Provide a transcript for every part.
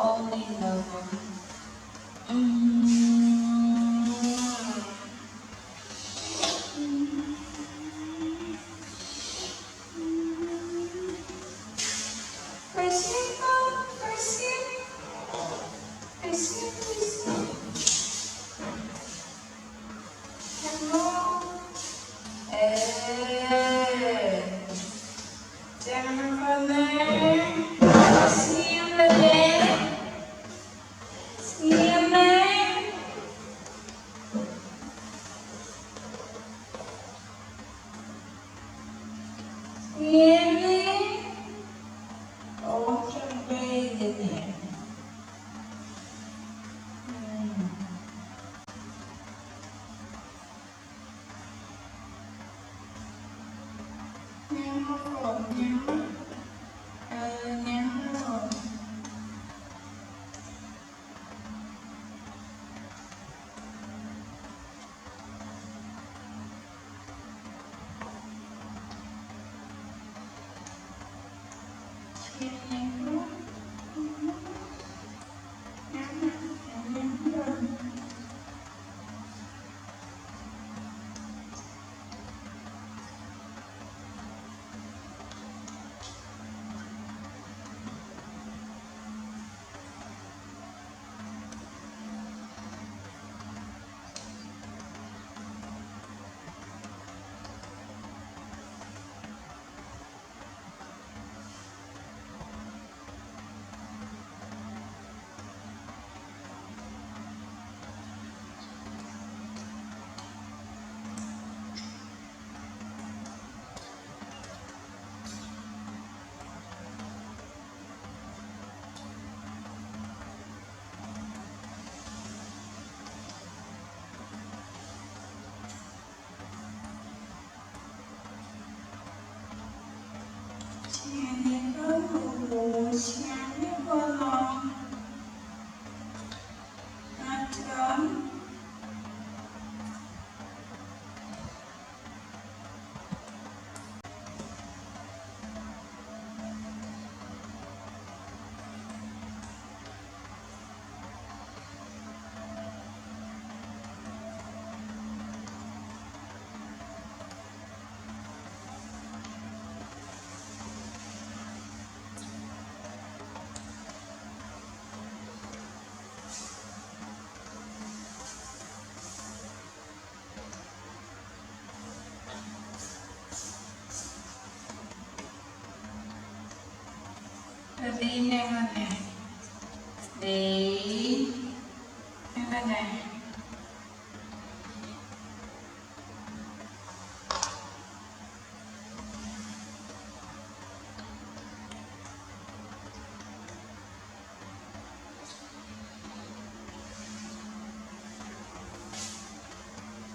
fall in love. Đi nhanh hơn nè, đi nhanh hơn nè.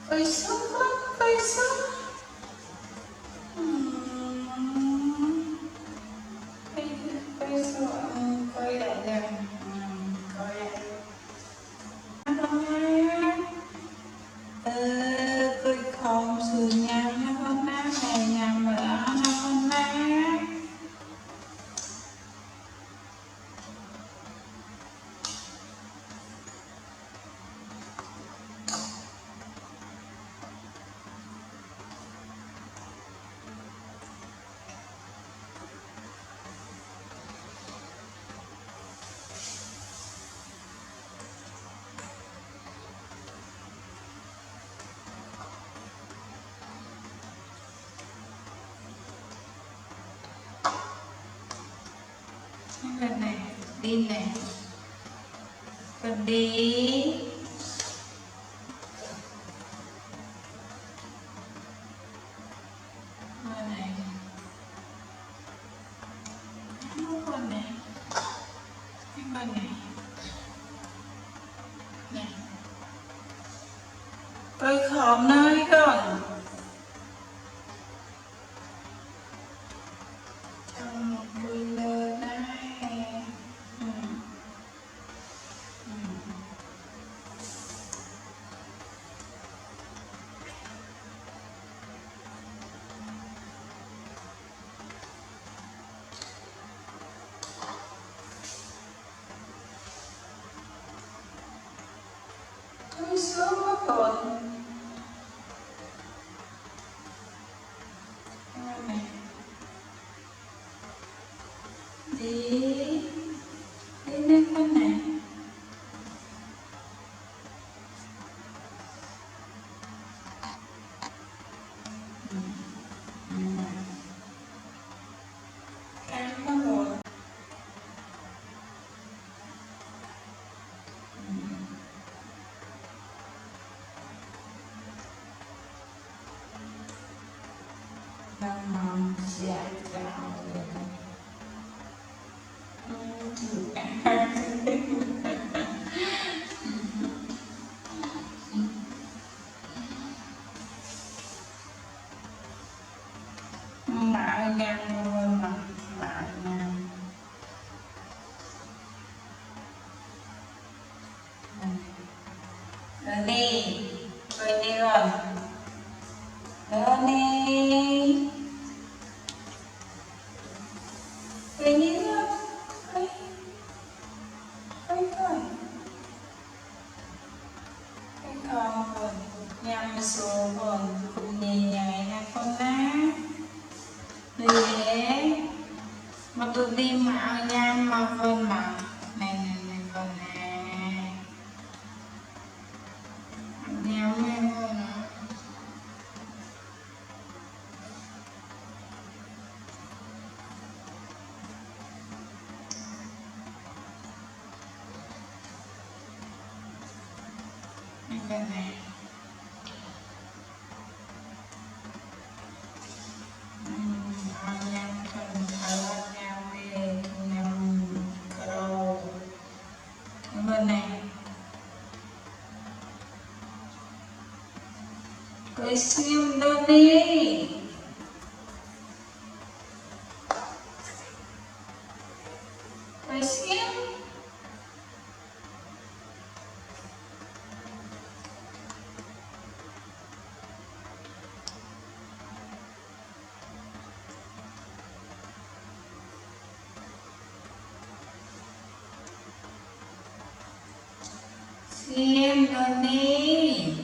Quay xuống con, quay xuống. Quay xuống, quay lại đây. Quay lại. Cười không sự nhằm nó con má mẹ nhằm ở nó con má. Lần này đi này, còn đi lần này, con này, con này, này, tôi không nói con. đi xuống mất rồi này đi đi lên con này ăn mất rồi đang mong dạy dạo lại ngang luôn mà lại ngang lên đi rồi đi rồi lên đi rồi đi rồi thôi cái con rồi nhằm xuống rồi cũng nhẹ nhàng nha con á dễ mà tôi đi mạo nhằm mà con mà này này này con nè nhằm em con nè con nè bên này cười siêu đơn đi cười siêu siêu đơn đi